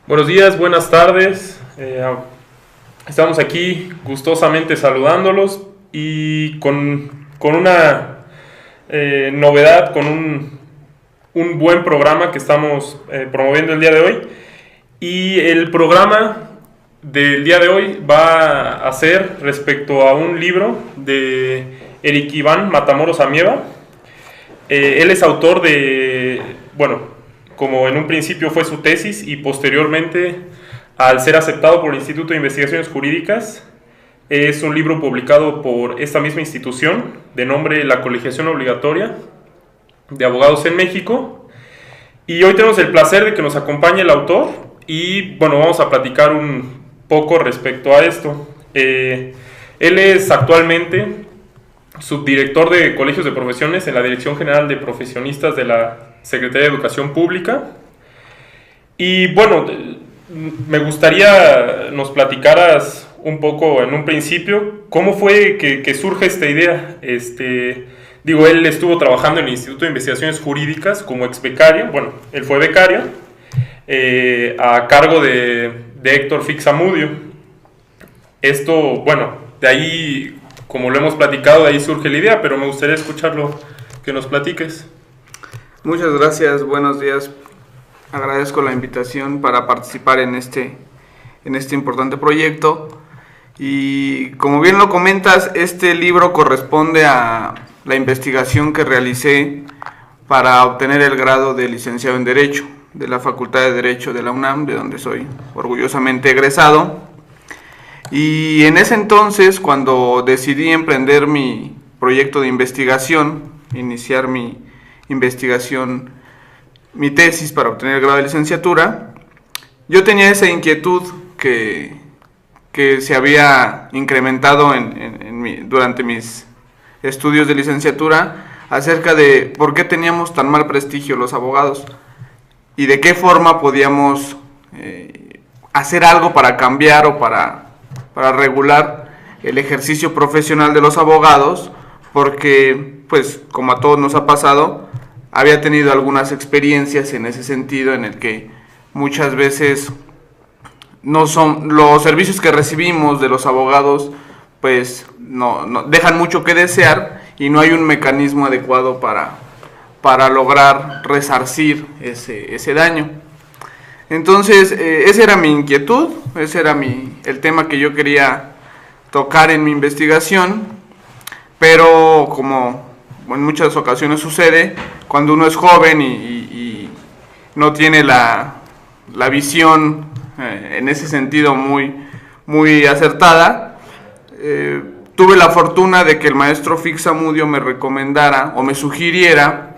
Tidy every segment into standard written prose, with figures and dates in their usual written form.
Buenos días, buenas tardes. Estamos aquí gustosamente saludándolos y con una novedad, con un buen programa que estamos promoviendo el día de hoy. Y el programa del día de hoy va a ser respecto a un libro de Eric Iván Matamoros Amieva. Él es autor de, como en un principio fue su tesis y posteriormente, al ser aceptado por el Instituto de Investigaciones Jurídicas, es un libro publicado por esta misma institución de nombre La Colegiación Obligatoria de Abogados en México. Y hoy tenemos el placer de que nos acompañe el autor y vamos a platicar un poco respecto a esto. Él es actualmente subdirector de Colegios de Profesiones en la Dirección General de Profesionistas de la Secretaría de Educación Pública. Y me gustaría nos platicaras un poco en un principio cómo fue que surge esta idea. Él estuvo trabajando en el Instituto de Investigaciones Jurídicas como ex becario, él fue becario, a cargo de Héctor Fixamudio. Esto, de ahí, como lo hemos platicado, de ahí surge la idea, pero me gustaría escucharlo, que nos platiques. Muchas gracias, buenos días. Agradezco la invitación para participar en este importante proyecto. Y como bien lo comentas, este libro corresponde a la investigación que realicé para obtener el grado de licenciado en Derecho de la Facultad de Derecho de la UNAM, de donde soy orgullosamente egresado. Y en ese entonces, cuando decidí emprender mi proyecto de investigación, iniciar mi investigación, mi tesis para obtener el grado de licenciatura, yo tenía esa inquietud que se había incrementado durante mis estudios de licenciatura acerca de por qué teníamos tan mal prestigio los abogados y de qué forma podíamos hacer algo para cambiar o para regular el ejercicio profesional de los abogados, porque, pues, como a todos nos ha pasado, había tenido algunas experiencias en ese sentido, en el que muchas veces no son los servicios que recibimos de los abogados, pues no dejan mucho que desear y no hay un mecanismo adecuado para lograr resarcir ese daño. Entonces, esa era mi inquietud, ese era el tema que yo quería tocar en mi investigación, pero como en muchas ocasiones sucede, cuando uno es joven y no tiene la visión en ese sentido muy acertada, tuve la fortuna de que el maestro Fixamudio me recomendara o me sugiriera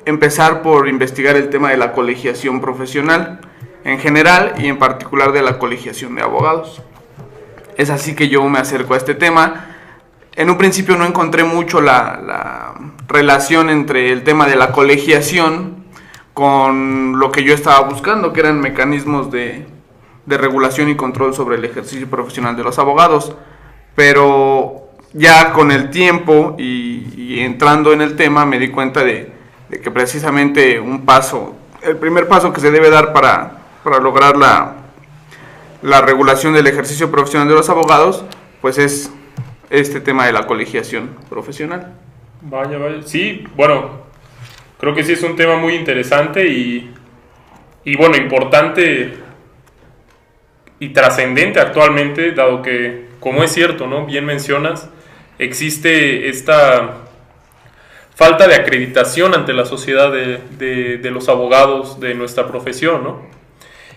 empezar por investigar el tema de la colegiación profesional en general y en particular de la colegiación de abogados. Es así que yo me acerco a este tema. En un principio no encontré mucho la relación entre el tema de la colegiación con lo que yo estaba buscando, que eran mecanismos de regulación y control sobre el ejercicio profesional de los abogados. Pero ya con el tiempo y entrando en el tema me di cuenta de que precisamente el primer paso que se debe dar para lograr la regulación del ejercicio profesional de los abogados, pues es este tema de la colegiación profesional. Vaya. Sí, creo que sí es un tema muy interesante y importante y trascendente actualmente, dado que, como es cierto, ¿no? Bien mencionas, existe esta falta de acreditación ante la sociedad de los abogados de nuestra profesión, ¿no?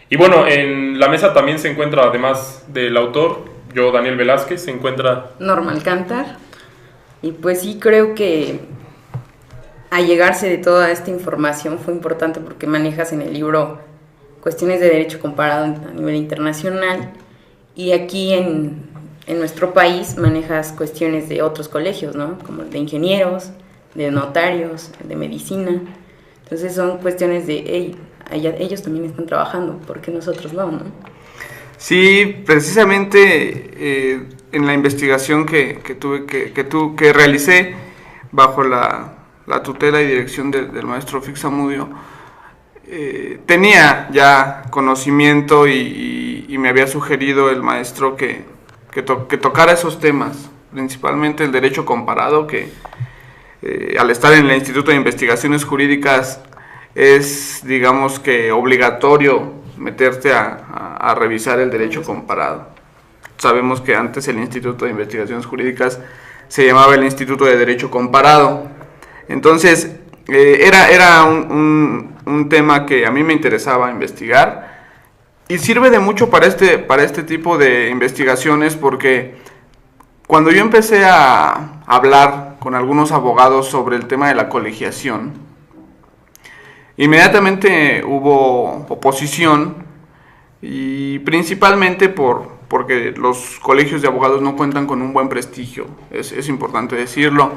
Y en la mesa también se encuentra, además del autor, yo, Daniel Velázquez, se encuentra Norma Alcántar. Y pues sí, creo que allegarse de toda esta información fue importante porque manejas en el libro cuestiones de derecho comparado a nivel internacional, y aquí en nuestro país manejas cuestiones de otros colegios, ¿no? Como de ingenieros, de notarios, de medicina. Entonces son cuestiones de, ellos también están trabajando, ¿por qué nosotros no? Sí, precisamente en la investigación que realicé bajo la tutela y dirección del maestro Fixamudio, tenía ya conocimiento y me había sugerido el maestro que tocara esos temas, principalmente el derecho comparado, que al estar en el Instituto de Investigaciones Jurídicas es, digamos que, obligatorio meterte a revisar el derecho comparado. Sabemos que antes el Instituto de Investigaciones Jurídicas se llamaba el Instituto de Derecho Comparado. Entonces, era un tema que a mí me interesaba investigar y sirve de mucho para este tipo de investigaciones, porque cuando yo empecé a hablar con algunos abogados sobre el tema de la colegiación, inmediatamente hubo oposición, y principalmente porque los colegios de abogados no cuentan con un buen prestigio, es importante decirlo,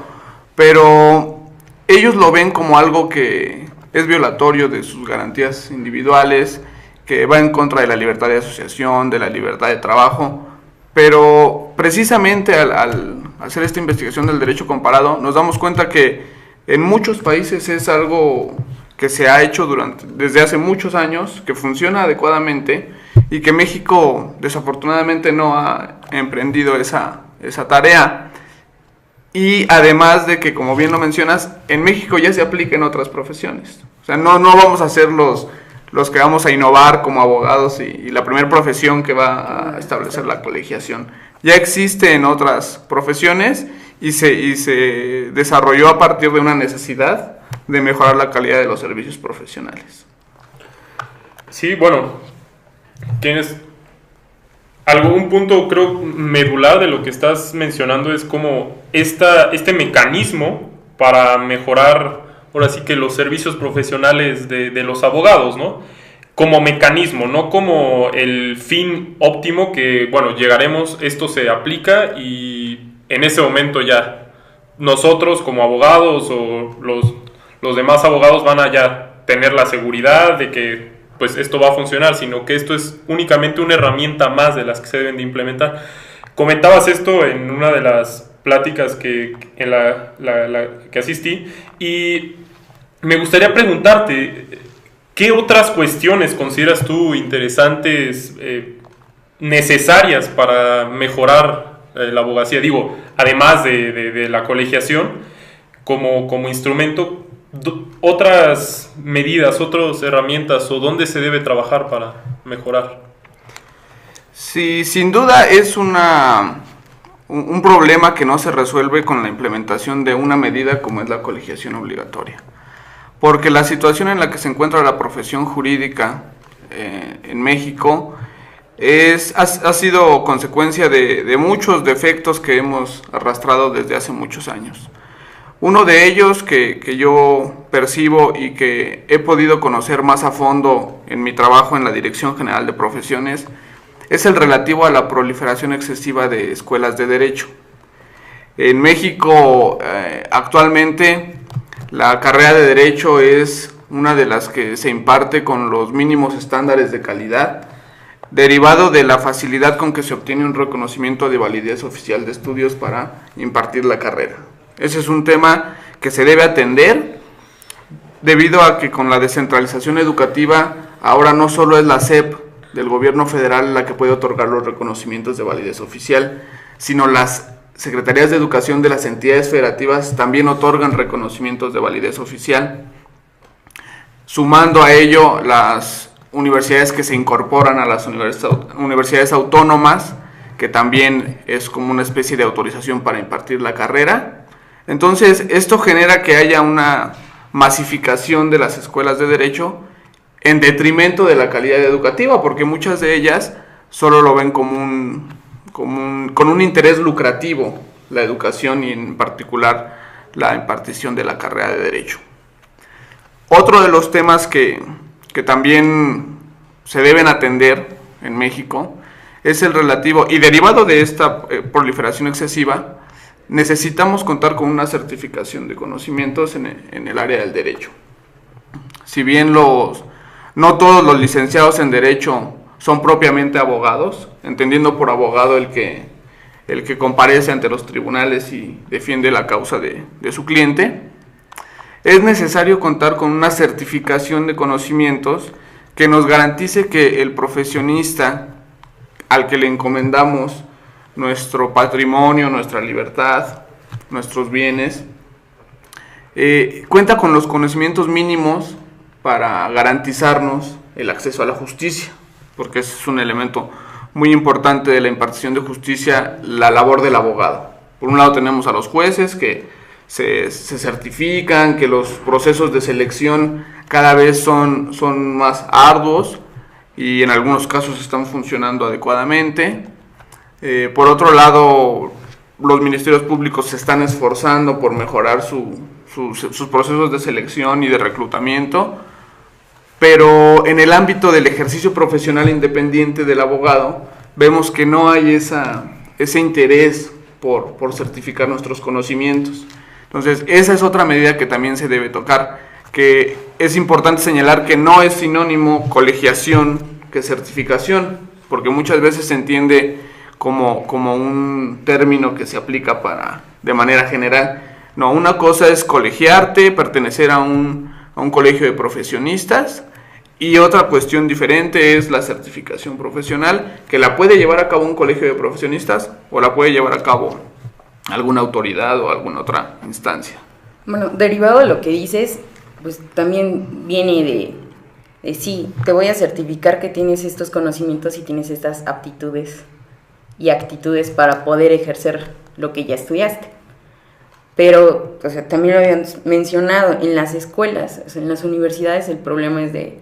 pero ellos lo ven como algo que es violatorio de sus garantías individuales, que va en contra de la libertad de asociación, de la libertad de trabajo. Pero precisamente al hacer esta investigación del derecho comparado, nos damos cuenta que en muchos países es algo que se ha hecho desde hace muchos años, que funciona adecuadamente, y que México desafortunadamente no ha emprendido esa tarea. Y además de que, como bien lo mencionas, en México ya se aplica en otras profesiones. O sea, no vamos a ser los que vamos a innovar como abogados y la primera profesión que va a establecer la colegiación. Ya existe en otras profesiones y se desarrolló a partir de una necesidad de mejorar la calidad de los servicios profesionales. Sí, bueno, tienes algún punto, creo, medular de lo que estás mencionando, es como este mecanismo para mejorar, ahora sí que los servicios profesionales de los abogados, ¿no? Como mecanismo, no como el fin óptimo que, bueno, llegaremos, esto se aplica y en ese momento ya nosotros como abogados o los demás abogados van a ya tener la seguridad de que pues esto va a funcionar, sino que esto es únicamente una herramienta más de las que se deben de implementar. Comentabas esto en una de las pláticas que asistí, y me gustaría preguntarte, ¿qué otras cuestiones consideras tú interesantes, necesarias para mejorar la abogacía? Digo, además de la colegiación como instrumento, otras medidas, otras herramientas, o dónde se debe trabajar para mejorar. Sí, sin duda es un problema que no se resuelve con la implementación de una medida como es la colegiación obligatoria, porque la situación en la que se encuentra la profesión jurídica en México ha sido consecuencia de muchos defectos que hemos arrastrado desde hace muchos años. Uno de ellos que yo percibo y que he podido conocer más a fondo en mi trabajo en la Dirección General de Profesiones es el relativo a la proliferación excesiva de escuelas de derecho. En México actualmente la carrera de derecho es una de las que se imparte con los mínimos estándares de calidad, derivado de la facilidad con que se obtiene un reconocimiento de validez oficial de estudios para impartir la carrera. Ese es un tema que se debe atender, debido a que con la descentralización educativa ahora no solo es la SEP del gobierno federal la que puede otorgar los reconocimientos de validez oficial, sino las secretarías de educación de las entidades federativas también otorgan reconocimientos de validez oficial. Sumando a ello las universidades que se incorporan a las universidades autónomas, que también es como una especie de autorización para impartir la carrera. Entonces, esto genera que haya una masificación de las escuelas de derecho en detrimento de la calidad educativa, porque muchas de ellas solo lo ven con un interés lucrativo, la educación y en particular la impartición de la carrera de derecho. Otro de los temas que también se deben atender en México es el relativo, y derivado de esta proliferación excesiva, necesitamos contar con una certificación de conocimientos en el área del derecho. Si bien no todos los licenciados en derecho son propiamente abogados, entendiendo por abogado el que comparece ante los tribunales y defiende la causa de su cliente, es necesario contar con una certificación de conocimientos que nos garantice que el profesionista al que le encomendamos nuestro patrimonio, nuestra libertad, nuestros bienes, cuenta con los conocimientos mínimos para garantizarnos el acceso a la justicia, porque ese es un elemento muy importante de la impartición de justicia, la labor del abogado. Por un lado tenemos a los jueces que se certifican, que los procesos de selección cada vez son más arduos y en algunos casos están funcionando adecuadamente. Por otro lado, los ministerios públicos se están esforzando por mejorar sus procesos de selección y de reclutamiento, pero en el ámbito del ejercicio profesional independiente del abogado vemos que no hay ese interés por certificar nuestros conocimientos. Entonces, esa es otra medida que también se debe tocar, que es importante señalar que no es sinónimo colegiación que certificación, porque muchas veces se entiende como un término que se aplica de manera general. No, una cosa es colegiarte, pertenecer a un colegio de profesionistas, y otra cuestión diferente es la certificación profesional, que la puede llevar a cabo un colegio de profesionistas o la puede llevar a cabo alguna autoridad o alguna otra instancia. Bueno, derivado de lo que dices, pues también viene de sí, te voy a certificar que tienes estos conocimientos y tienes estas aptitudes y actitudes para poder ejercer lo que ya estudiaste. Pero, o sea, también lo habían mencionado, en las escuelas, o sea, en las universidades el problema es de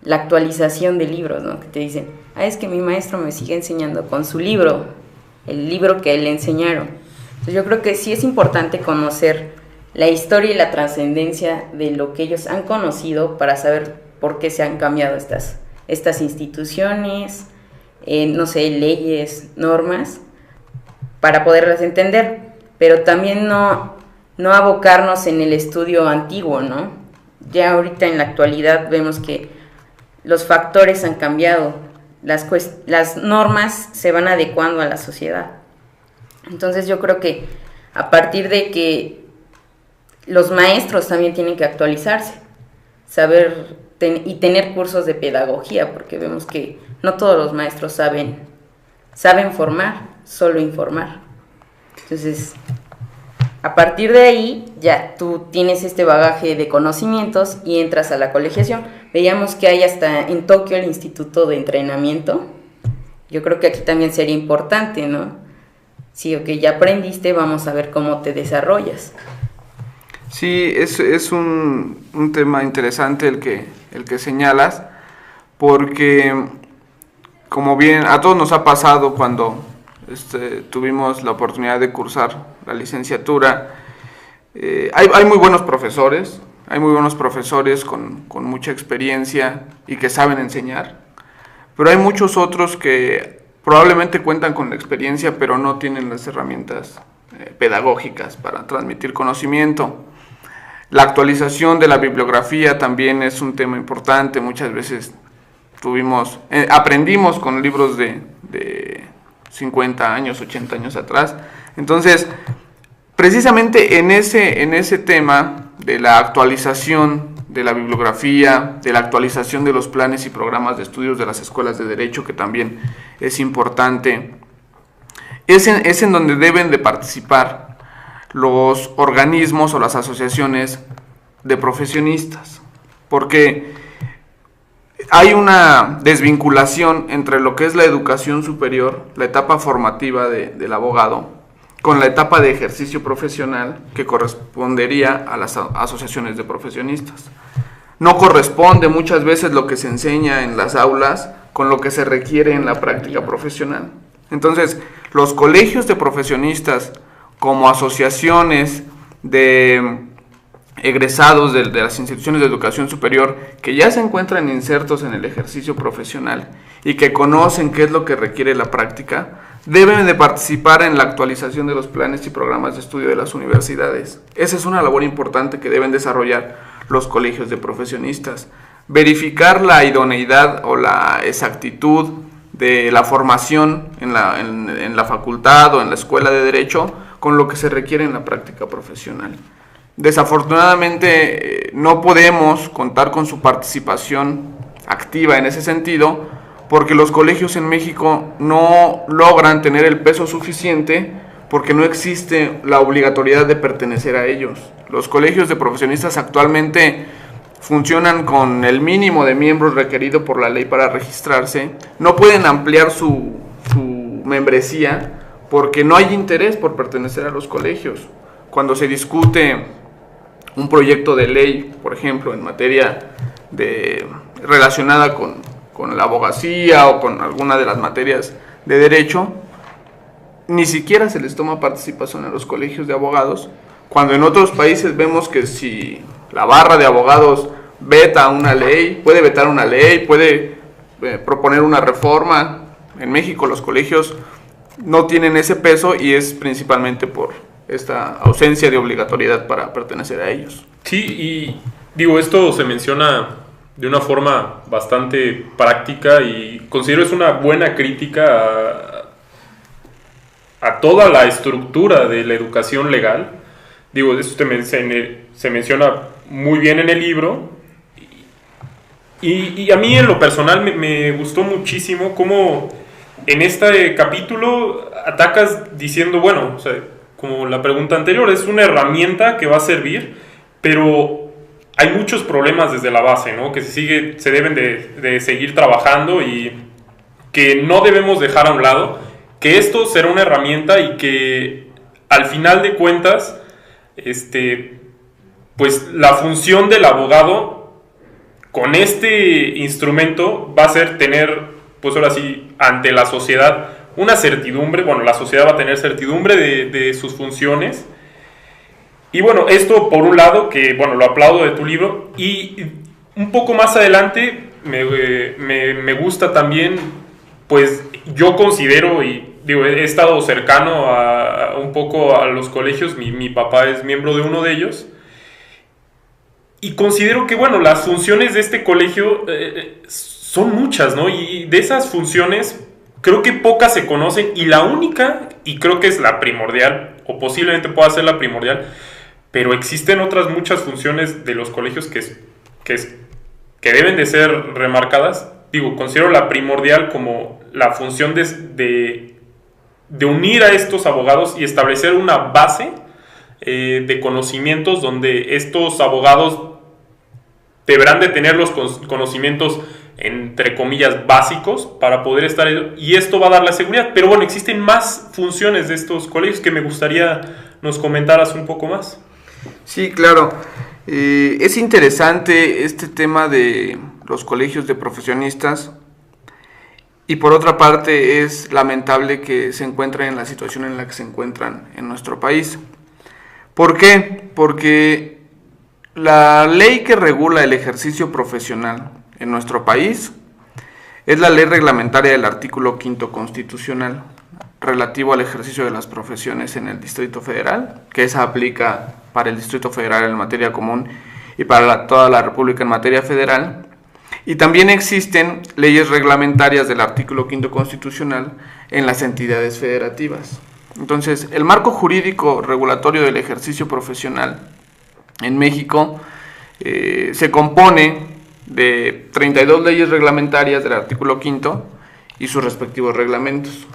la actualización de libros, ¿no? Que te dicen, es que mi maestro me sigue enseñando con su libro, el libro que le enseñaron. Entonces yo creo que sí es importante conocer la historia y la trascendencia de lo que ellos han conocido para saber por qué se han cambiado estas instituciones, no sé, leyes, normas, para poderlas entender, pero también no abocarnos en el estudio antiguo, ¿no? Ya ahorita en la actualidad vemos que los factores han cambiado, las normas se van adecuando a la sociedad. Entonces yo creo que a partir de que los maestros también tienen que actualizarse, saber y tener cursos de pedagogía, porque vemos que no todos los maestros saben formar, solo informar. Entonces, a partir de ahí ya tú tienes este bagaje de conocimientos y entras a la colegiación. Veíamos que hay hasta en Tokio el Instituto de Entrenamiento. Yo creo que aquí también sería importante, ¿no? Sí, ok, ya aprendiste, vamos a ver cómo te desarrollas. Sí, es un tema interesante el que señalas, porque como bien a todos nos ha pasado cuando tuvimos la oportunidad de cursar la licenciatura, hay muy buenos profesores, con mucha experiencia y que saben enseñar, pero hay muchos otros que probablemente cuentan con la experiencia, pero no tienen las herramientas pedagógicas para transmitir conocimiento. La actualización de la bibliografía también es un tema importante. Muchas veces aprendimos con libros de 50 años, 80 años atrás. Entonces, precisamente en ese tema de la actualización de la bibliografía, de la actualización de los planes y programas de estudios de las escuelas de derecho, que también es importante, es en donde deben de participar los organismos o las asociaciones de profesionistas, porque hay una desvinculación entre lo que es la educación superior, la etapa formativa del abogado, con la etapa de ejercicio profesional que correspondería a las asociaciones de profesionistas. No corresponde muchas veces lo que se enseña en las aulas con lo que se requiere en la práctica profesional. Entonces, los colegios de profesionistas como asociaciones de egresados de las instituciones de educación superior que ya se encuentran insertos en el ejercicio profesional y que conocen qué es lo que requiere la práctica, deben de participar en la actualización de los planes y programas de estudio de las universidades. Esa es una labor importante que deben desarrollar los colegios de profesionistas. Verificar la idoneidad o la exactitud de la formación en la facultad o en la escuela de derecho con lo que se requiere en la práctica profesional. Desafortunadamente no podemos contar con su participación activa en ese sentido, porque los colegios en México no logran tener el peso suficiente, porque no existe la obligatoriedad de pertenecer a ellos. Los colegios de profesionistas actualmente funcionan con el mínimo de miembros requerido por la ley para registrarse, no pueden ampliar su membresía porque no hay interés por pertenecer a los colegios. Cuando se discute un proyecto de ley, por ejemplo, en materia relacionada con la abogacía o con alguna de las materias de derecho, ni siquiera se les toma participación a los colegios de abogados, cuando en otros países vemos que si la barra de abogados veta una ley, puede vetar una ley, puede proponer una reforma. En México los colegios no tienen ese peso y es principalmente por esta ausencia de obligatoriedad para pertenecer a ellos. Sí, y digo, esto se menciona de una forma bastante práctica y considero es una buena crítica a toda la estructura de la educación legal. Digo, eso se menciona muy bien en el libro y a mí en lo personal me gustó muchísimo cómo en este capítulo atacas diciendo, bueno, o sea, como la pregunta anterior, es una herramienta que va a servir, pero hay muchos problemas desde la base, ¿no? Que se deben de seguir trabajando y que no debemos dejar a un lado, que esto será una herramienta y que al final de cuentas, pues la función del abogado con este instrumento va a ser tener, pues ahora sí, ante la sociedad una certidumbre. Bueno, la sociedad va a tener certidumbre de sus funciones. Y bueno, esto por un lado, que bueno, lo aplaudo de tu libro. Y un poco más adelante me gusta también, pues yo considero, y digo, he estado cercano un poco a los colegios, mi papá es miembro de uno de ellos, y considero que bueno, las funciones de este colegio son muchas, ¿no? Y de esas funciones creo que pocas se conocen, y la única, y creo que es la primordial, o posiblemente pueda ser la primordial, pero existen otras muchas funciones de los colegios que deben de ser remarcadas. Digo, considero la primordial como la función de unir a estos abogados y establecer una base de conocimientos donde estos abogados deberán de tener los conocimientos entre comillas básicos para poder estar, y esto va a dar la seguridad. Pero bueno, existen más funciones de estos colegios que me gustaría nos comentaras un poco más. Sí, claro. Es interesante este tema de los colegios de profesionistas, y por otra parte es lamentable que se encuentren en la situación en la que se encuentran en nuestro país. ¿Por qué? Porque la ley que regula el ejercicio profesional en nuestro país es la ley reglamentaria del artículo 5º constitucional relativo al ejercicio de las profesiones en el Distrito Federal, que esa aplica para el Distrito Federal en materia común y para toda la República en materia federal. Y también existen leyes reglamentarias del artículo 5º constitucional en las entidades federativas. Entonces, el marco jurídico regulatorio del ejercicio profesional en México se compone de 32 leyes reglamentarias del artículo 5º y sus respectivos reglamentos.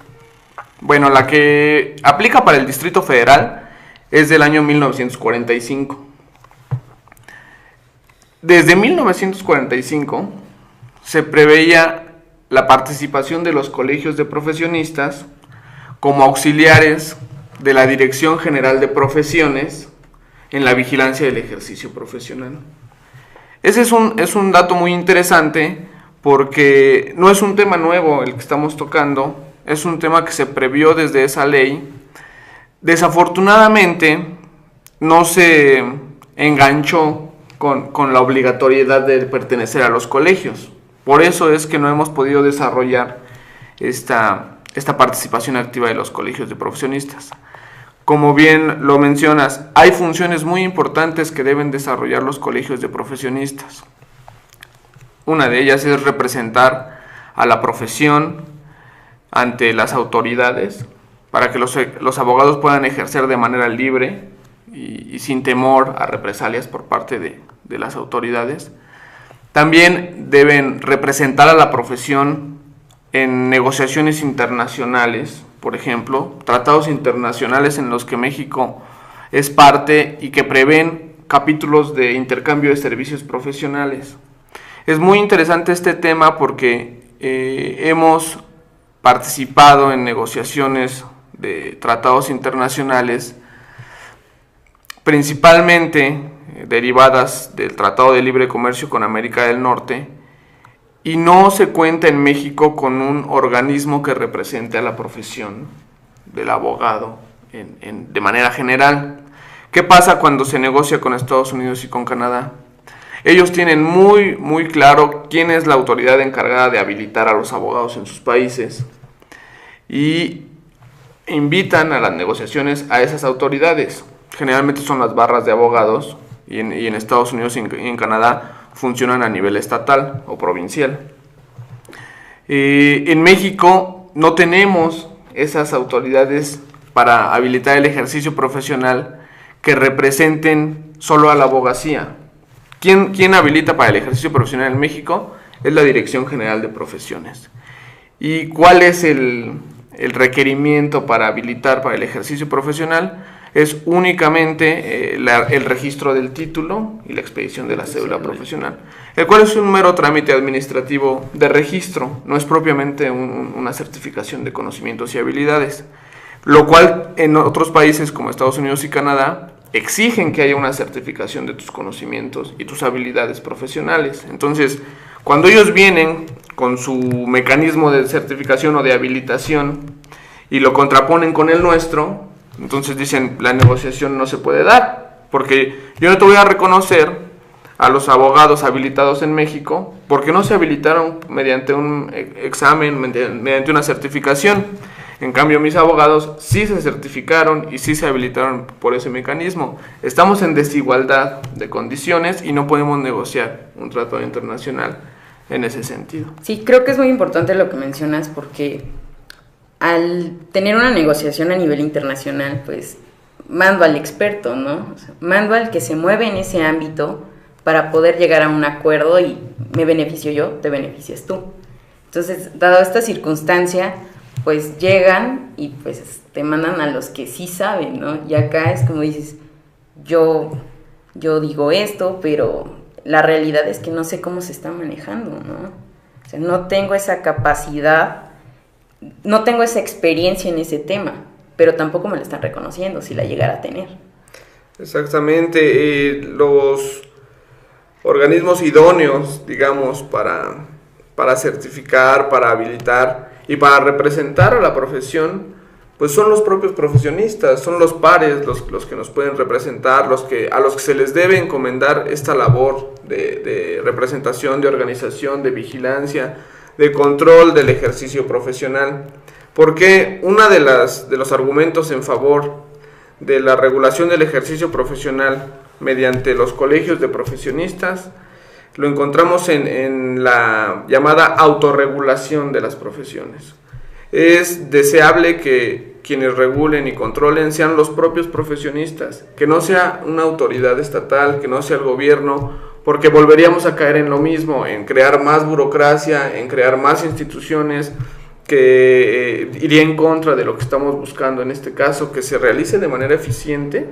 Bueno, la que aplica para el Distrito Federal es del año 1945. Desde 1945 se preveía la participación de los colegios de profesionistas como auxiliares de la Dirección General de Profesiones en la vigilancia del ejercicio profesional. Ese es un dato muy interesante, porque no es un tema nuevo el que estamos tocando, es un tema que se previó desde esa ley. Desafortunadamente no se enganchó con la obligatoriedad de pertenecer a los colegios. Por eso es que no hemos podido desarrollar esta participación activa de los colegios de profesionistas. Como bien lo mencionas, hay funciones muy importantes que deben desarrollar los colegios de profesionistas. Una de ellas es representar a la profesión ante las autoridades para que los abogados puedan ejercer de manera libre y sin temor a represalias por parte de las autoridades. También deben representar a la profesión en negociaciones internacionales, por ejemplo, tratados internacionales en los que México es parte y que prevén capítulos de intercambio de servicios profesionales. Es muy interesante este tema porque hemos participado en negociaciones de tratados internacionales, principalmente derivadas del Tratado de Libre Comercio con América del Norte, y no se cuenta en México con un organismo que represente a la profesión del abogado de manera general. ¿Qué pasa cuando se negocia con Estados Unidos y con Canadá? Ellos tienen muy claro quién es la autoridad encargada de habilitar a los abogados en sus países y invitan a las negociaciones a esas autoridades. Generalmente son las barras de abogados y en Estados Unidos y en Canadá funcionan a nivel estatal o provincial. En México no tenemos esas autoridades para habilitar el ejercicio profesional que representen solo a la abogacía. ¿Quién habilita para el ejercicio profesional en México? Es la Dirección General de Profesiones. ¿Y cuál es el requerimiento para habilitar para el ejercicio profesional? Es únicamente el registro del título y la expedición de la cédula profesional, el cual es un mero trámite administrativo de registro, no es propiamente una certificación de conocimientos y habilidades, lo cual en otros países como Estados Unidos y Canadá exigen que haya una certificación de tus conocimientos y tus habilidades profesionales. Entonces, cuando ellos vienen con su mecanismo de certificación o de habilitación y lo contraponen con el nuestro, entonces dicen, la negociación no se puede dar, porque yo no te voy a reconocer a los abogados habilitados en México, porque no se habilitaron mediante un examen, mediante una certificación. En cambio, mis abogados sí se certificaron y sí se habilitaron por ese mecanismo. Estamos en desigualdad de condiciones y no podemos negociar un tratado internacional en ese sentido. Sí, creo que es muy importante lo que mencionas porque al tener una negociación a nivel internacional, pues mando al experto, ¿no? O sea, mando al que se mueve en ese ámbito para poder llegar a un acuerdo y me beneficio yo, te beneficias tú. Entonces, dado esta circunstancia, pues llegan y pues te mandan a los que sí saben, ¿no? Y acá es como dices, yo digo esto, pero la realidad es que no sé cómo se está manejando, ¿no? O sea, no tengo esa capacidad, no tengo esa experiencia en ese tema, pero tampoco me la están reconociendo si la llegara a tener. Exactamente, los organismos idóneos, digamos, para certificar, para habilitar y para representar a la profesión, pues son los propios profesionistas, son los pares los que nos pueden representar, a los que se les debe encomendar esta labor de representación, de organización, de vigilancia, de control del ejercicio profesional. Porque uno de los argumentos en favor de la regulación del ejercicio profesional mediante los colegios de profesionistas lo encontramos en la llamada autorregulación de las profesiones. Es deseable que quienes regulen y controlen sean los propios profesionistas, que no sea una autoridad estatal, que no sea el gobierno, porque volveríamos a caer en lo mismo, en crear más burocracia, en crear más instituciones, que iría en contra de lo que estamos buscando en este caso, que se realice de manera eficiente,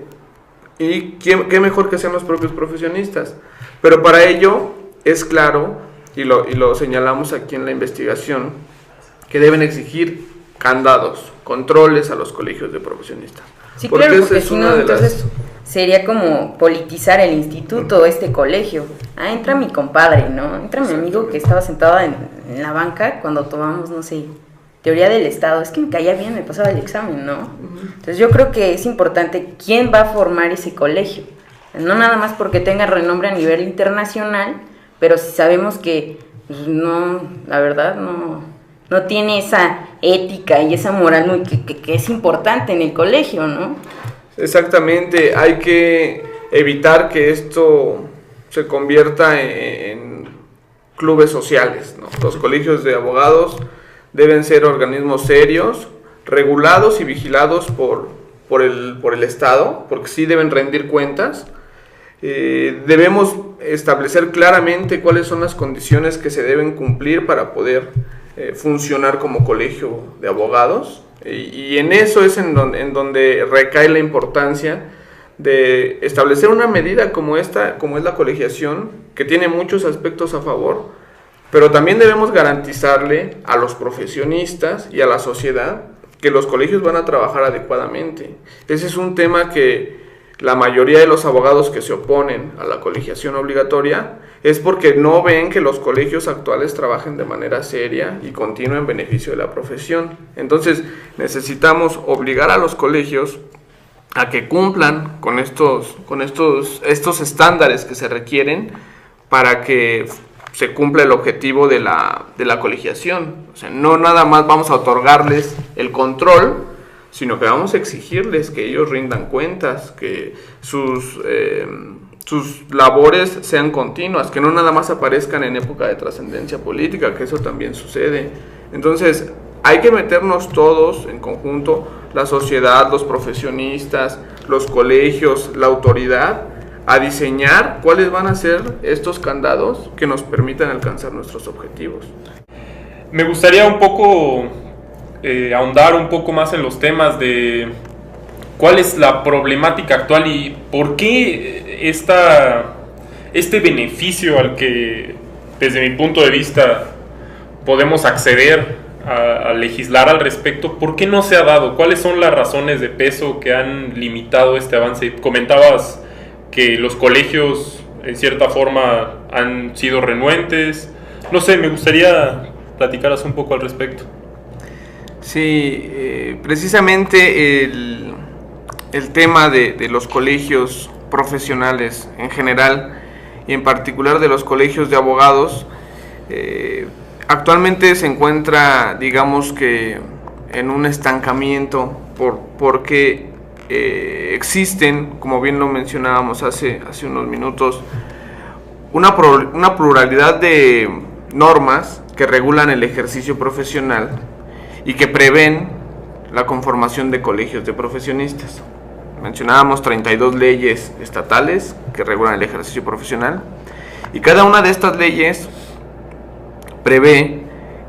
y qué mejor que sean los propios profesionistas. Pero para ello es claro, y lo señalamos aquí en la investigación, que deben exigir candados, controles a los colegios de profesionistas. Sí, claro, porque si no, entonces sería como politizar el instituto, este colegio. Ah, entra mi compadre, ¿no? Entra mi amigo que estaba sentado en la banca cuando tomamos, no sé, teoría del Estado. Es que me caía bien, me pasaba el examen, ¿no? Entonces yo creo que es importante quién va a formar ese colegio. No nada más porque tenga renombre a nivel internacional, pero si sabemos que pues, no, la verdad, no tiene esa ética y esa moral que es importante en el colegio, ¿no? Exactamente, hay que evitar que esto se convierta en clubes sociales, ¿no? Los colegios de abogados deben ser organismos serios, regulados y vigilados por por el Estado, porque sí deben rendir cuentas. Debemos establecer claramente cuáles son las condiciones que se deben cumplir para poder funcionar como colegio de abogados, y en eso es en donde recae la importancia de establecer una medida como esta, como es la colegiación, que tiene muchos aspectos a favor, pero también debemos garantizarle a los profesionistas y a la sociedad que los colegios van a trabajar adecuadamente. Ese es un tema que la mayoría de los abogados que se oponen a la colegiación obligatoria es porque no ven que los colegios actuales trabajen de manera seria y continua en beneficio de la profesión. Entonces necesitamos obligar a los colegios a que cumplan con estos estándares que se requieren para que se cumpla el objetivo de la colegiación. O sea, no nada más vamos a otorgarles el control, sino que vamos a exigirles que ellos rindan cuentas, que sus labores sean continuas, que no nada más aparezcan en época de trascendencia política, que eso también sucede. Entonces, hay que meternos todos en conjunto, la sociedad, los profesionistas, los colegios, la autoridad, a diseñar cuáles van a ser estos candados que nos permitan alcanzar nuestros objetivos. Me gustaría un poco ahondar un poco más en los temas de cuál es la problemática actual y por qué este beneficio al que, desde mi punto de vista, podemos acceder a legislar al respecto, ¿por qué no se ha dado? ¿Cuáles son las razones de peso que han limitado este avance? Comentabas que los colegios, en cierta forma, han sido renuentes. No sé, me gustaría platicaras un poco al respecto. Sí, precisamente el tema de los colegios profesionales en general y en particular de los colegios de abogados actualmente se encuentra, digamos que, en un estancamiento porque existen, como bien lo mencionábamos hace unos minutos, una pluralidad de normas que regulan el ejercicio profesional y que prevén la conformación de colegios de profesionistas. Mencionábamos 32 leyes estatales que regulan el ejercicio profesional, y cada una de estas leyes prevé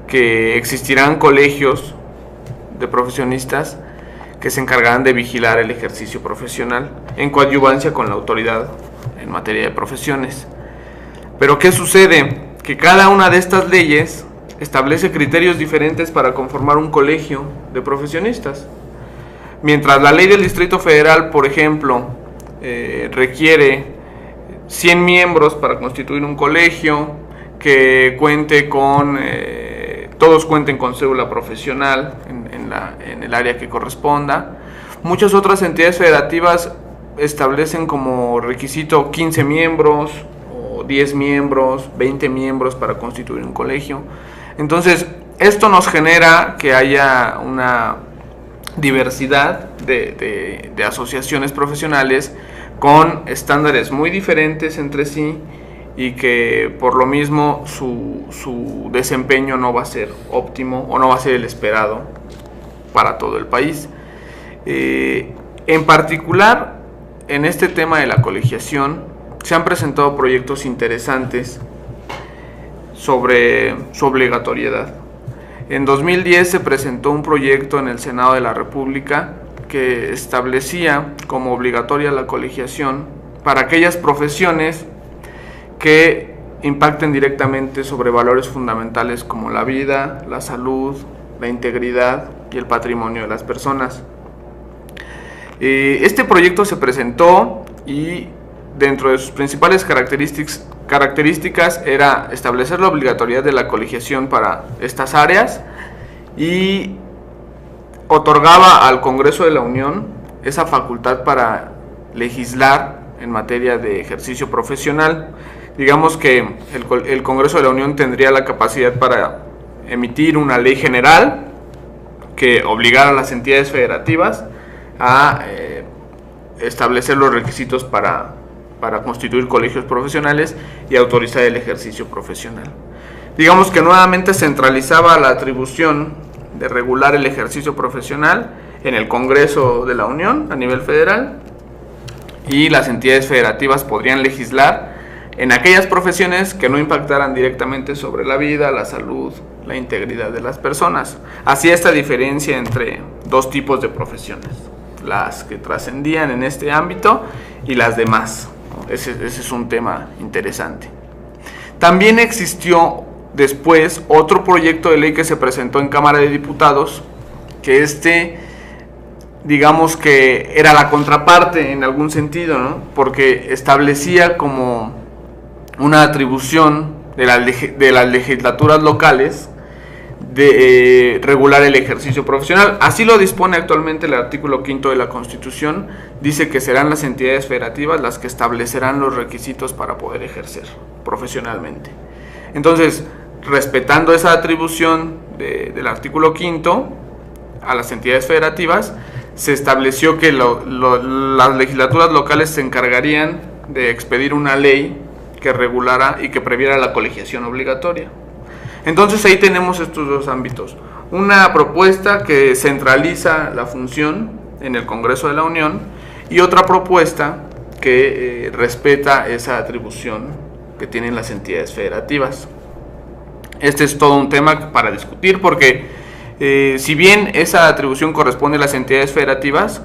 que existirán colegios de profesionistas que se encargarán de vigilar el ejercicio profesional en coadyuvancia con la autoridad en materia de profesiones. Pero ¿qué sucede? Que cada una de estas leyes establece criterios diferentes para conformar un colegio de profesionistas. Mientras la ley del Distrito Federal, por ejemplo, requiere 100 miembros para constituir un colegio, que cuente con todos cuenten con cédula profesional en el área que corresponda. Muchas otras entidades federativas establecen como requisito 15 miembros, o 10 miembros, 20 miembros para constituir un colegio. Entonces, esto nos genera que haya una diversidad de asociaciones profesionales con estándares muy diferentes entre sí, y que por lo mismo su desempeño no va a ser óptimo o no va a ser el esperado para todo el país. En particular, en este tema de la colegiación, se han presentado proyectos interesantes sobre su obligatoriedad. En 2010 se presentó un proyecto en el Senado de la República que establecía como obligatoria la colegiación para aquellas profesiones que impacten directamente sobre valores fundamentales como la vida, la salud, la integridad y el patrimonio de las personas. Este proyecto se presentó y dentro de sus principales características era establecer la obligatoriedad de la colegiación para estas áreas y otorgaba al Congreso de la Unión esa facultad para legislar en materia de ejercicio profesional. Digamos que el Congreso de la Unión tendría la capacidad para emitir una ley general que obligara a las entidades federativas a establecer los requisitos para constituir colegios profesionales y autorizar el ejercicio profesional. Digamos que nuevamente centralizaba la atribución de regular el ejercicio profesional en el Congreso de la Unión a nivel federal, y las entidades federativas podrían legislar en aquellas profesiones que no impactaran directamente sobre la vida, la salud, la integridad de las personas. Hacía esta diferencia entre dos tipos de profesiones, las que trascendían en este ámbito y las demás. Ese es un tema interesante. También existió después otro proyecto de ley que se presentó en Cámara de Diputados, que digamos que era la contraparte en algún sentido, ¿no? Porque establecía como una atribución de las legislaturas locales de regular el ejercicio profesional. Así lo dispone actualmente el artículo 5 de la Constitución. Dice que serán las entidades federativas las que establecerán los requisitos para poder ejercer profesionalmente. Entonces, respetando esa atribución del artículo 5 a las entidades federativas, se estableció que las legislaturas locales se encargarían de expedir una ley que regulara y que previera la colegiación obligatoria. Entonces ahí tenemos estos dos ámbitos. Una propuesta que centraliza la función en el Congreso de la Unión y otra propuesta que respeta esa atribución que tienen las entidades federativas. Este es todo un tema para discutir porque si bien esa atribución corresponde a las entidades federativas,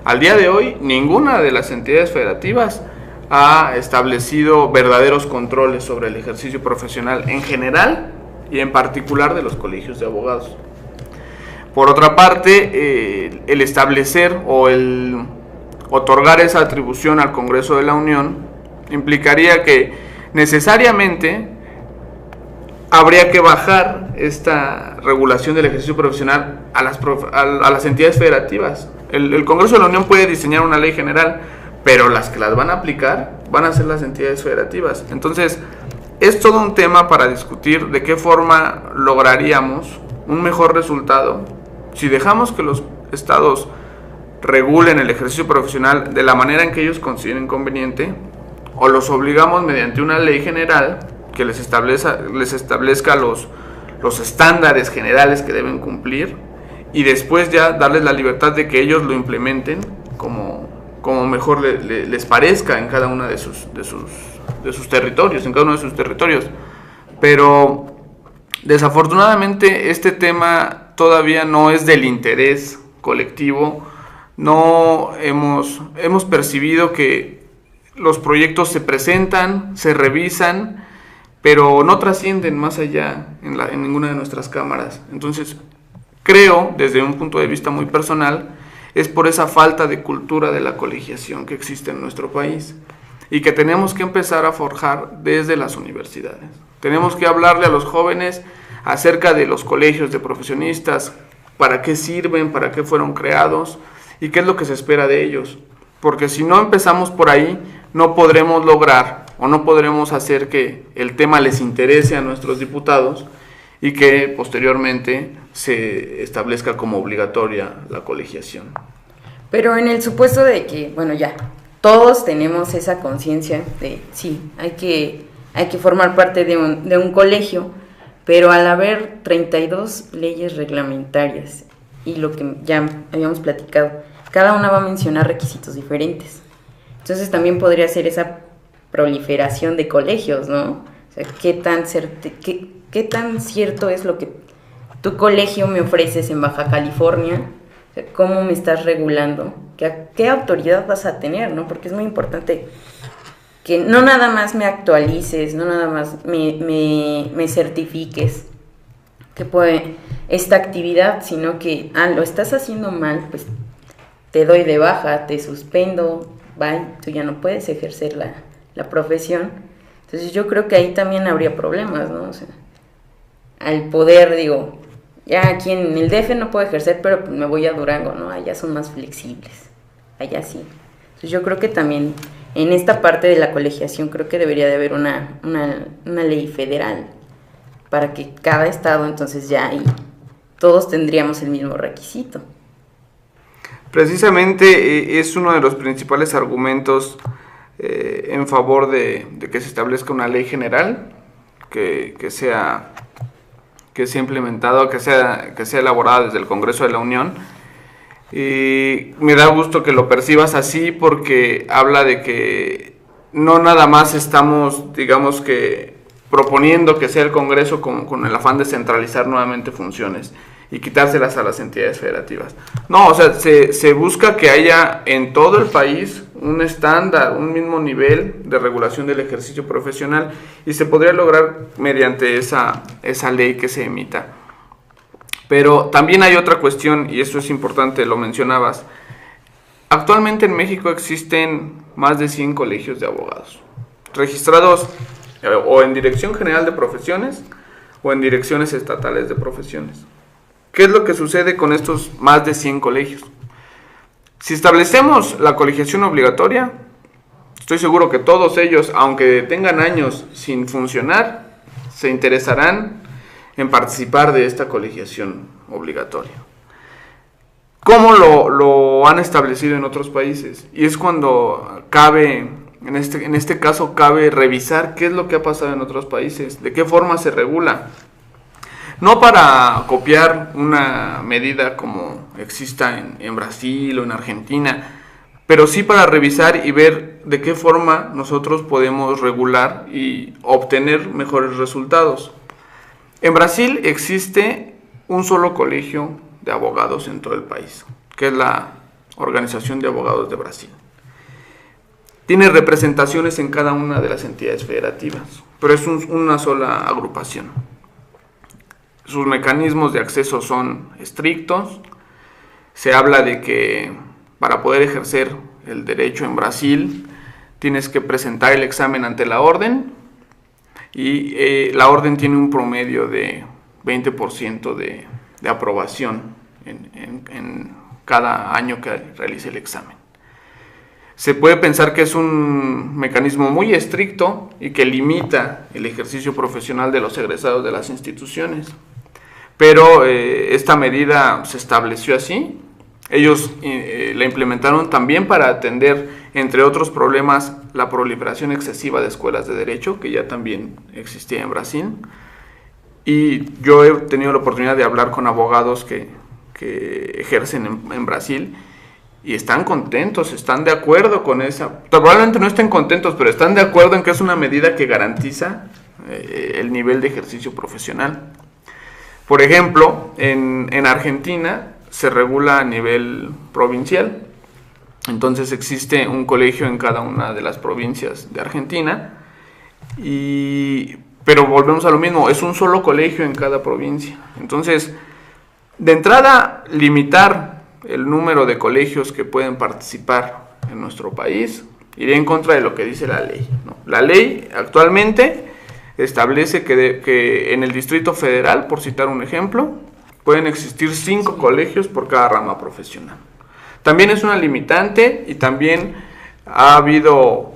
al día de hoy ninguna de las entidades federativas ha establecido verdaderos controles sobre el ejercicio profesional en general y en particular de los colegios de abogados. Por otra parte, el establecer o el otorgar esa atribución al Congreso de la Unión implicaría que necesariamente habría que bajar esta regulación del ejercicio profesional a las entidades federativas. El Congreso de la Unión puede diseñar una ley general, pero las que las van a aplicar van a ser las entidades federativas. Entonces, es todo un tema para discutir de qué forma lograríamos un mejor resultado si dejamos que los estados regulen el ejercicio profesional de la manera en que ellos consideren conveniente, o los obligamos mediante una ley general que les establezca los estándares generales que deben cumplir, y después ya darles la libertad de que ellos lo implementen como mejor les parezca en cada uno de sus territorios, en cada uno de sus territorios. Pero desafortunadamente este tema todavía no es del interés colectivo. No hemos percibido que los proyectos se presentan, se revisan, pero no trascienden más allá en ninguna de nuestras cámaras. Entonces, creo, desde un punto de vista muy personal, es por esa falta de cultura de la colegiación que existe en nuestro país y que tenemos que empezar a forjar desde las universidades. Tenemos que hablarle a los jóvenes acerca de los colegios de profesionistas, para qué sirven, para qué fueron creados y qué es lo que se espera de ellos. Porque si no empezamos por ahí, no podremos lograr o no podremos hacer que el tema les interese a nuestros diputados y que posteriormente se establezca como obligatoria la colegiación. Pero en el supuesto de que, bueno, ya, todos tenemos esa conciencia de, sí, hay que formar parte de un colegio, pero al haber 32 leyes reglamentarias y lo que ya habíamos platicado, cada una va a mencionar requisitos diferentes. Entonces también podría ser esa proliferación de colegios, ¿no? O sea, ¿qué tan cierto es lo que tu colegio me ofreces en Baja California? O sea, ¿cómo me estás regulando? ¿Qué autoridad vas a tener, no? Porque es muy importante que no nada más me actualices, no nada más me certifiques que esta actividad, sino que, lo estás haciendo mal, pues te doy de baja, te suspendo, bye, tú ya no puedes ejercer la profesión. Entonces yo creo que ahí también habría problemas, ¿no? O sea, al poder, digo, ya aquí en el DF no puedo ejercer, pero pues me voy a Durango, ¿no? Allá son más flexibles, allá sí. Entonces yo creo que también en esta parte de la colegiación creo que debería de haber una ley federal para que cada estado entonces ya ahí todos tendríamos el mismo requisito. Precisamente es uno de los principales argumentos en favor de que se establezca una ley general que sea implementada, que sea elaborada desde el Congreso de la Unión, Me da gusto que lo percibas así porque habla de que no nada más estamos, digamos que, proponiendo que sea el Congreso con el afán de centralizar nuevamente funciones y quitárselas a las entidades federativas. No, o sea, se busca que haya en todo el país un estándar, un mismo nivel de regulación del ejercicio profesional, y se podría lograr mediante esa ley que se emita. Pero también hay otra cuestión, y eso es importante, lo mencionabas. Actualmente en México existen más de 100 colegios de abogados, registrados o en Dirección General de Profesiones o en direcciones estatales de profesiones. ¿Qué es lo que sucede con estos más de 100 colegios? Si establecemos la colegiación obligatoria, estoy seguro que todos ellos, aunque tengan años sin funcionar, se interesarán en participar de esta colegiación obligatoria. ¿Cómo lo han establecido en otros países? Y es cuando cabe, en este caso, cabe revisar qué es lo que ha pasado en otros países, de qué forma se regula. No para copiar una medida como exista en Brasil o en Argentina, pero sí para revisar y ver de qué forma nosotros podemos regular y obtener mejores resultados. En Brasil existe un solo colegio de abogados en todo el país, que es la Organización de Abogados de Brasil. Tiene representaciones en cada una de las entidades federativas, pero es una sola agrupación. Sus mecanismos de acceso son estrictos. Se habla de que para poder ejercer el derecho en Brasil tienes que presentar el examen ante la orden, y la orden tiene un promedio de 20% de aprobación en cada año que realice el examen. Se puede pensar que es un mecanismo muy estricto y que limita el ejercicio profesional de los egresados de las instituciones. Pero esta medida se estableció así. Ellos la implementaron también para atender, entre otros problemas, la proliferación excesiva de escuelas de derecho, que ya también existía en Brasil. Y yo he tenido la oportunidad de hablar con abogados que ejercen en Brasil, y están contentos, están de acuerdo con esa. Probablemente no estén contentos, pero están de acuerdo en que es una medida que garantiza el nivel de ejercicio profesional. Por ejemplo, en Argentina se regula a nivel provincial. Entonces existe un colegio en cada una de las provincias de Argentina, pero volvemos a lo mismo, es un solo colegio en cada provincia. Entonces, de entrada, limitar el número de colegios que pueden participar en nuestro país iría en contra de lo que dice la ley, ¿no? La ley actualmente establece que en el Distrito Federal, por citar un ejemplo, pueden existir 5 colegios por cada rama profesional. También es una limitante, y también ha habido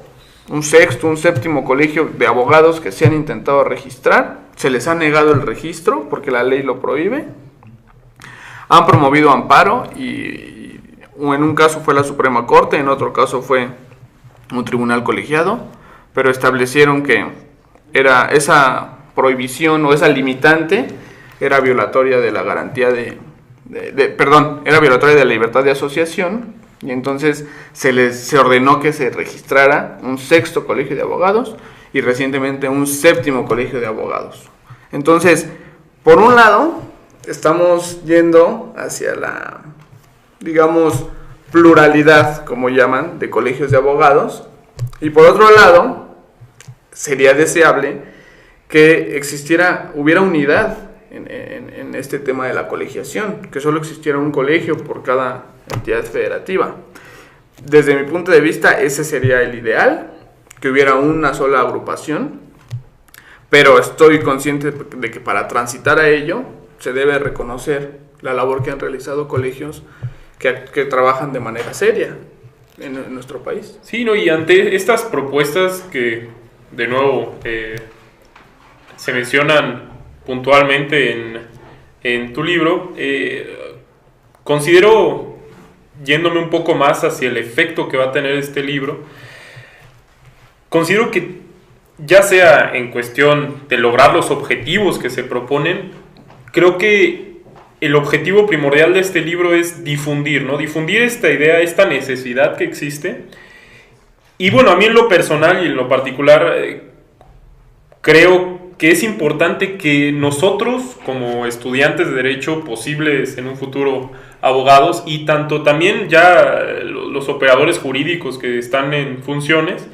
un sexto, un séptimo colegio de abogados que se han intentado registrar. Se les ha negado el registro porque la ley lo prohíbe. Han promovido amparo y en un caso fue la Suprema Corte, en otro caso fue un tribunal colegiado, pero establecieron que esa prohibición o esa limitante era violatoria de la garantía era violatoria de la libertad de asociación, y entonces se ordenó que se registrara un sexto colegio de abogados y recientemente un séptimo colegio de abogados. Entonces, por un lado, estamos yendo hacia la, digamos, pluralidad, como llaman, de colegios de abogados, y por otro lado, sería deseable que hubiera unidad en este tema de la colegiación, que solo existiera un colegio por cada entidad federativa. Desde mi punto de vista, ese sería el ideal, que hubiera una sola agrupación, pero estoy consciente de que para transitar a ello se debe reconocer la labor que han realizado colegios que trabajan de manera seria en nuestro país. Sí, no, y ante estas propuestas que, de nuevo, se mencionan puntualmente en tu libro, considero, yéndome un poco más hacia el efecto que va a tener este libro, considero que ya sea en cuestión de lograr los objetivos que se proponen, creo que el objetivo primordial de este libro es difundir, ¿no? Difundir esta idea, esta necesidad que existe. Y bueno, a mí en lo personal y en lo particular, creo que es importante que nosotros, como estudiantes de Derecho, posibles en un futuro abogados, y tanto también ya los operadores jurídicos que están en funciones,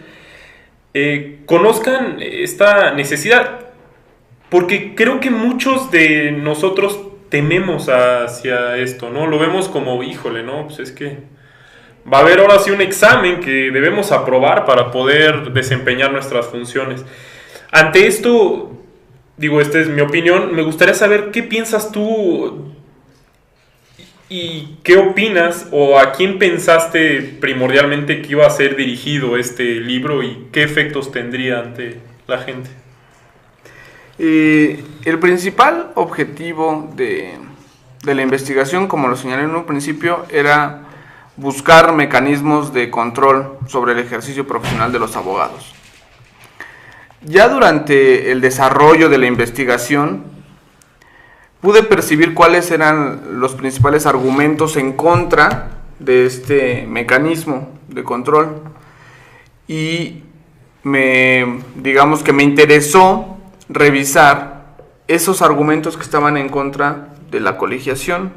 conozcan esta necesidad. Porque creo que muchos de nosotros tememos hacia esto, ¿no? Lo vemos como, híjole, ¿no? Pues es que va a haber ahora sí un examen que debemos aprobar para poder desempeñar nuestras funciones. Ante esto, digo, esta es mi opinión, me gustaría saber qué piensas tú y qué opinas, o a quién pensaste primordialmente que iba a ser dirigido este libro y qué efectos tendría ante la gente. El principal objetivo de la investigación, como lo señalé en un principio, era buscar mecanismos de control sobre el ejercicio profesional de los abogados. Ya durante el desarrollo de la investigación, pude percibir cuáles eran los principales argumentos en contra de este mecanismo de control, y digamos que me interesó revisar esos argumentos que estaban en contra de la colegiación.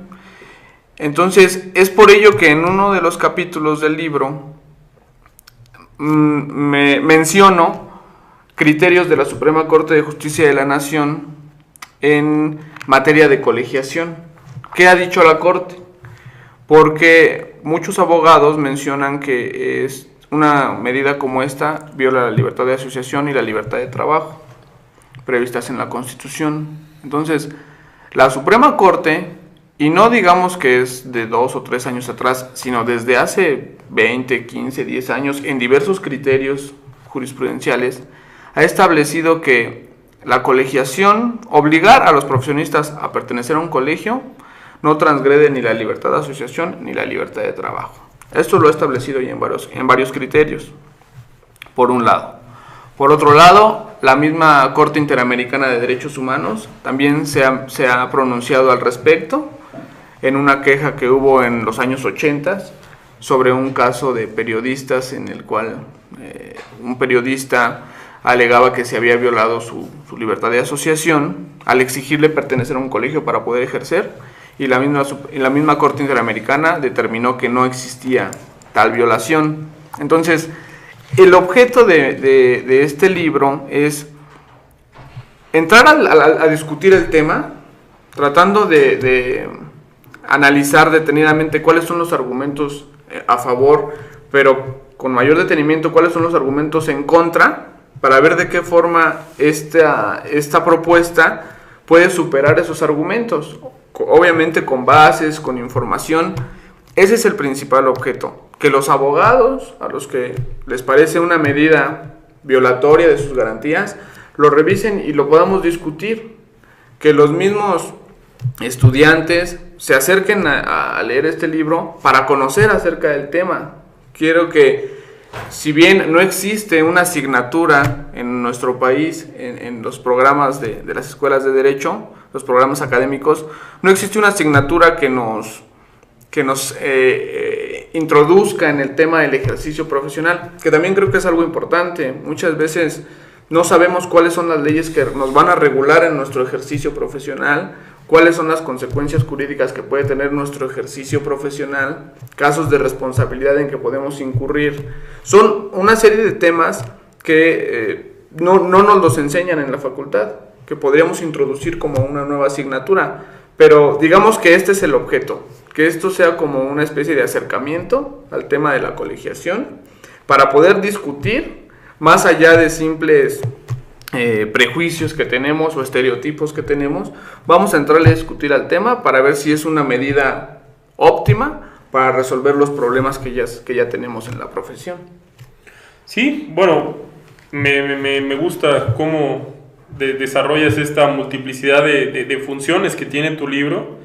Entonces, es por ello que en uno de los capítulos del libro me menciono criterios de la Suprema Corte de Justicia de la Nación en materia de colegiación. ¿Qué ha dicho la Corte? Porque muchos abogados mencionan que una medida como esta viola la libertad de asociación y la libertad de trabajo previstas en la Constitución. Entonces, la Suprema Corte, y no digamos que es de 2 o 3 años atrás, sino desde hace 20, 15, 10 años, en diversos criterios jurisprudenciales, ha establecido que la colegiación, obligar a los profesionistas a pertenecer a un colegio, no transgrede ni la libertad de asociación ni la libertad de trabajo. Esto lo ha establecido ya en varios criterios, por un lado. Por otro lado, la misma Corte Interamericana de Derechos Humanos también se ha pronunciado al respecto en una queja que hubo en los años 80 sobre un caso de periodistas en el cual un periodista alegaba que se había violado su libertad de asociación al exigirle pertenecer a un colegio para poder ejercer, y la misma Corte Interamericana determinó que no existía tal violación. Entonces, el objeto de este libro es entrar a discutir el tema, tratando de analizar detenidamente cuáles son los argumentos a favor, pero con mayor detenimiento cuáles son los argumentos en contra, para ver de qué forma esta propuesta puede superar esos argumentos, obviamente con bases, con información. Ese es el principal objeto, que los abogados, a los que les parece una medida violatoria de sus garantías, lo revisen y lo podamos discutir, que los mismos estudiantes se acerquen a leer este libro para conocer acerca del tema. Quiero que, si bien no existe una asignatura en nuestro país, en los programas de las escuelas de derecho, los programas académicos, no existe una asignatura que nos introduzca en el tema del ejercicio profesional, que también creo que es algo importante. Muchas veces no sabemos cuáles son las leyes que nos van a regular en nuestro ejercicio profesional, cuáles son las consecuencias jurídicas que puede tener nuestro ejercicio profesional, casos de responsabilidad en que podemos incurrir. Son una serie de temas que no nos los enseñan en la facultad, que podríamos introducir como una nueva asignatura, pero digamos que este es el objeto, que esto sea como una especie de acercamiento al tema de la colegiación, para poder discutir más allá de simples prejuicios que tenemos o estereotipos que tenemos. Vamos a entrarle a discutir al tema para ver si es una medida óptima para resolver los problemas que ya tenemos en la profesión. Sí, bueno, me gusta cómo desarrollas esta multiplicidad de funciones que tiene tu libro.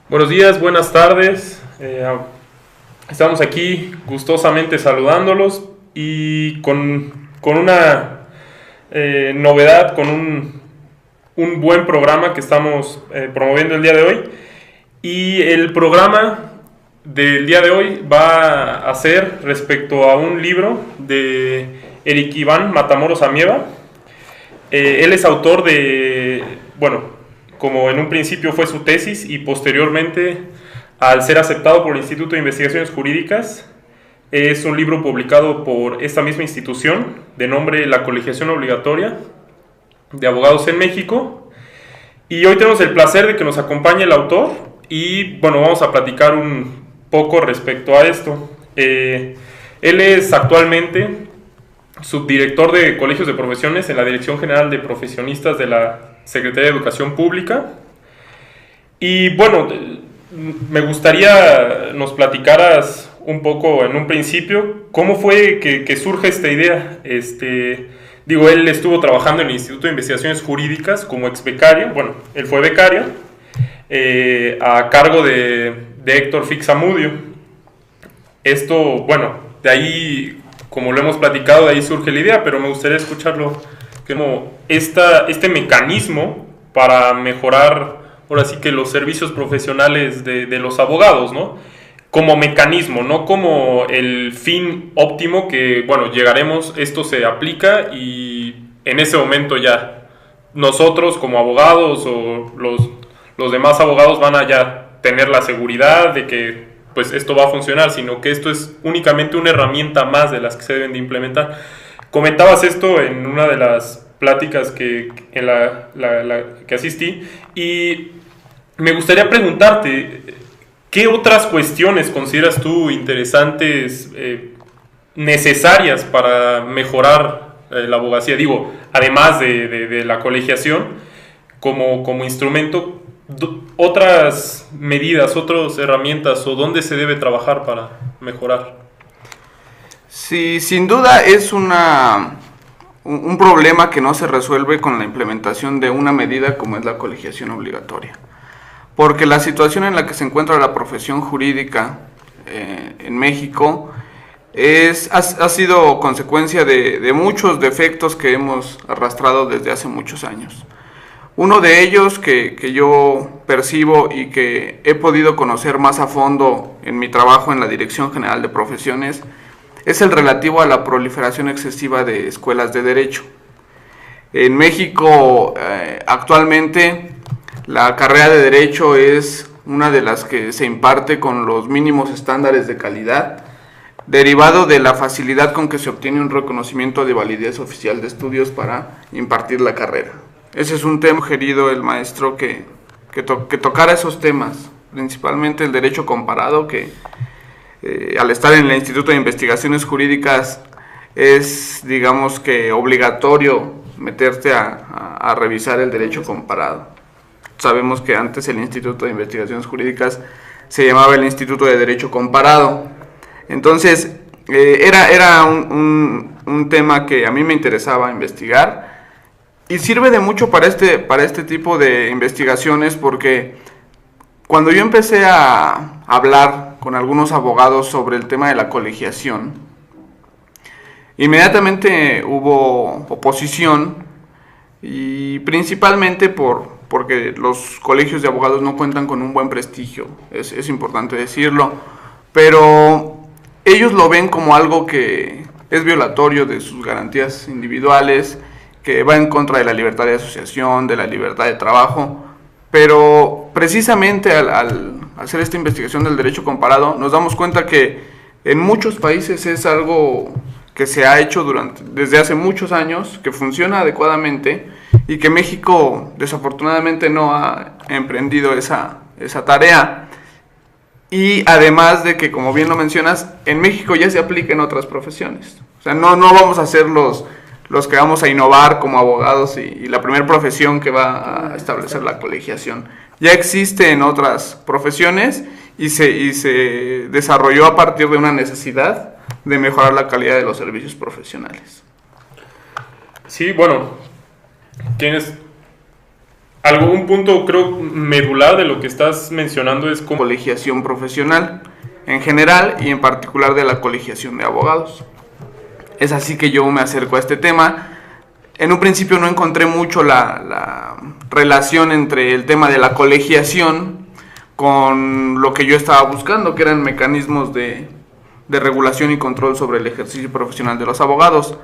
Buenos días, buenas tardes. Estamos aquí gustosamente saludándolos y con una novedad, con un buen programa que estamos promoviendo el día de hoy. Y el programa del día de hoy va a ser respecto a un libro de Eric Iván Matamoros Amieva. Él es autor de, como en un principio fue su tesis y posteriormente, al ser aceptado por el Instituto de Investigaciones Jurídicas, es un libro publicado por esta misma institución de nombre La Colegiación Obligatoria de Abogados en México. Y hoy tenemos el placer de que nos acompañe el autor y vamos a platicar un poco respecto a esto. Él es actualmente subdirector de Colegios de Profesiones en la Dirección General de Profesionistas de la Secretaría de Educación Pública. Y me gustaría nos platicaras un poco en un principio cómo fue que surge esta idea. Él estuvo trabajando en el Instituto de Investigaciones Jurídicas como ex becario, él fue becario, a cargo de Héctor Fix-Amudio. Esto, de ahí, como lo hemos platicado, de ahí surge la idea, pero me gustaría escucharlo, como este mecanismo para mejorar, ahora sí que los servicios profesionales de los abogados, ¿no? Como mecanismo, no como el fin óptimo que, llegaremos, esto se aplica y en ese momento ya nosotros como abogados o los demás abogados van a ya tener la seguridad de que pues esto va a funcionar, sino que esto es únicamente una herramienta más de las que se deben de implementar. Comentabas esto en una de las pláticas que asistí y me gustaría preguntarte, ¿qué otras cuestiones consideras tú interesantes, necesarias para mejorar la abogacía? Digo, además de la colegiación como instrumento, otras medidas, otras herramientas o dónde se debe trabajar para mejorar. Sí, sin duda es un problema que no se resuelve con la implementación de una medida como es la colegiación obligatoria. Porque la situación en la que se encuentra la profesión jurídica en México ha sido consecuencia de muchos defectos que hemos arrastrado desde hace muchos años. Uno de ellos que yo percibo y que he podido conocer más a fondo en mi trabajo en la Dirección General de Profesiones es el relativo a la proliferación excesiva de escuelas de derecho. En México actualmente la carrera de Derecho es una de las que se imparte con los mínimos estándares de calidad, derivado de la facilidad con que se obtiene un reconocimiento de validez oficial de estudios para impartir la carrera. Ese es un tema sugerido el maestro que tocara esos temas, principalmente el derecho comparado, que al estar en el Instituto de Investigaciones Jurídicas es, digamos que, obligatorio meterte a revisar el derecho comparado. Sabemos que antes el Instituto de Investigaciones Jurídicas se llamaba el Instituto de Derecho Comparado. Entonces, era un tema que a mí me interesaba investigar y sirve de mucho para este tipo de investigaciones, porque cuando yo empecé a hablar con algunos abogados sobre el tema de la colegiación, inmediatamente hubo oposición, y principalmente porque los colegios de abogados no cuentan con un buen prestigio, es importante decirlo, pero ellos lo ven como algo que es violatorio de sus garantías individuales, que va en contra de la libertad de asociación, de la libertad de trabajo, pero precisamente al hacer esta investigación del derecho comparado nos damos cuenta que en muchos países es algo que se ha hecho desde hace muchos años, que funciona adecuadamente y que México desafortunadamente no ha emprendido esa tarea. Y además de que, como bien lo mencionas, en México ya se aplica en otras profesiones. O sea, no vamos a ser los que vamos a innovar como abogados y la primera profesión que va a establecer la colegiación. Ya existe en otras profesiones y se desarrolló a partir de una necesidad de mejorar la calidad de los servicios profesionales. Sí, un punto creo medular de lo que estás mencionando es cómo colegiación profesional en general y en particular de la colegiación de abogados. Es así que yo me acerco a este tema. En un principio no encontré mucho la relación entre el tema de la colegiación con lo que yo estaba buscando, que eran mecanismos de regulación y control sobre el ejercicio profesional de los abogados.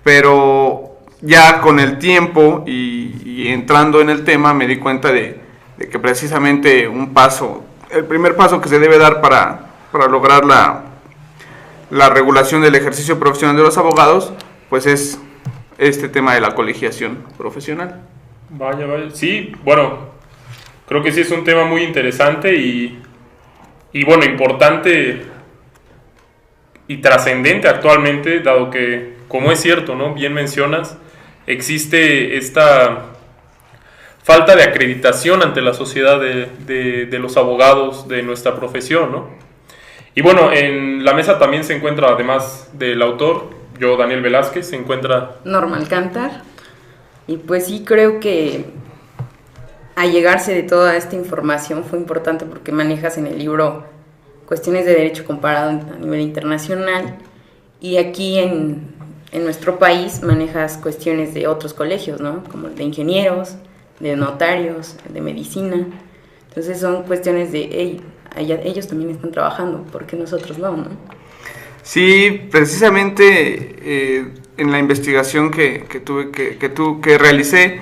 Pero ya con el tiempo y entrando en el tema me di cuenta de que precisamente el primer paso que se debe dar para lograr la regulación del ejercicio profesional de los abogados, pues es este tema de la colegiación profesional. Vaya. Sí, bueno, creo que sí es un tema muy interesante y bueno, importante y trascendente actualmente, dado que, como es cierto, ¿no? Bien mencionas, existe esta falta de acreditación ante la sociedad de los abogados de nuestra profesión, ¿no? Y bueno, en la mesa también se encuentra, además del autor, yo, Daniel Velázquez, se encuentra Norma Alcántar. Y pues sí creo que allegarse de toda esta información fue importante porque manejas en el libro cuestiones de derecho comparado a nivel internacional, y aquí en nuestro país manejas cuestiones de otros colegios, ¿no? Como el de ingenieros, de notarios, de medicina. Entonces son cuestiones de ellos también están trabajando, ¿por qué nosotros no? Sí, precisamente en la investigación que realicé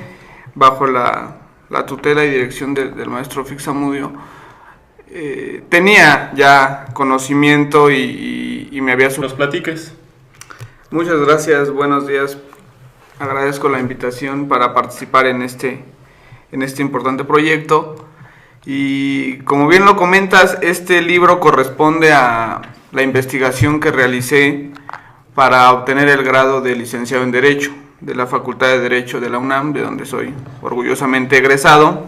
bajo la tutela y dirección del maestro Fixamudio, tenía ya conocimiento y me había... ¿Nos platiques? Muchas gracias, buenos días. Agradezco la invitación para participar en este importante proyecto. Y como bien lo comentas, este libro corresponde a la investigación que realicé para obtener el grado de licenciado en Derecho de la Facultad de Derecho de la UNAM, de donde soy orgullosamente egresado.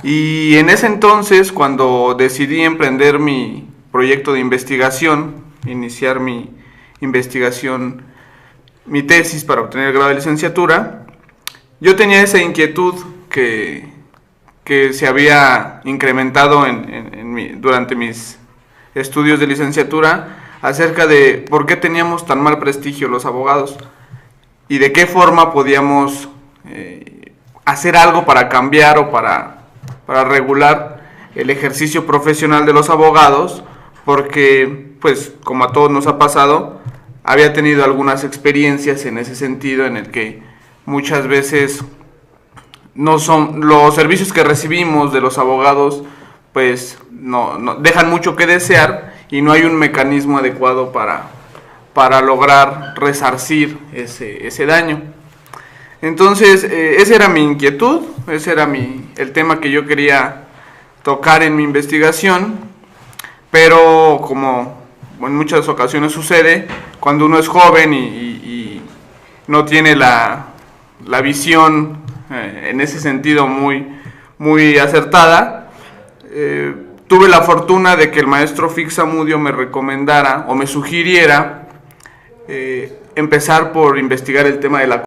Y en ese entonces, cuando decidí emprender mi proyecto de investigación, iniciar mi investigación, mi tesis para obtener el grado de licenciatura, yo tenía esa inquietud que se había incrementado durante mis estudios de licenciatura acerca de por qué teníamos tan mal prestigio los abogados y de qué forma podíamos hacer algo para cambiar o para regular el ejercicio profesional de los abogados, porque, pues, como a todos nos ha pasado, había tenido algunas experiencias en ese sentido, en el que muchas veces no son los servicios que recibimos de los abogados, pues no dejan mucho que desear y no hay un mecanismo adecuado para lograr resarcir ese daño. Entonces, esa era mi inquietud, ese era el tema que yo quería tocar en mi investigación, pero como en muchas ocasiones sucede, cuando uno es joven y no tiene la visión en ese sentido muy acertada, tuve la fortuna de que el maestro Fixamudio me recomendara o me sugiriera empezar por investigar el tema de la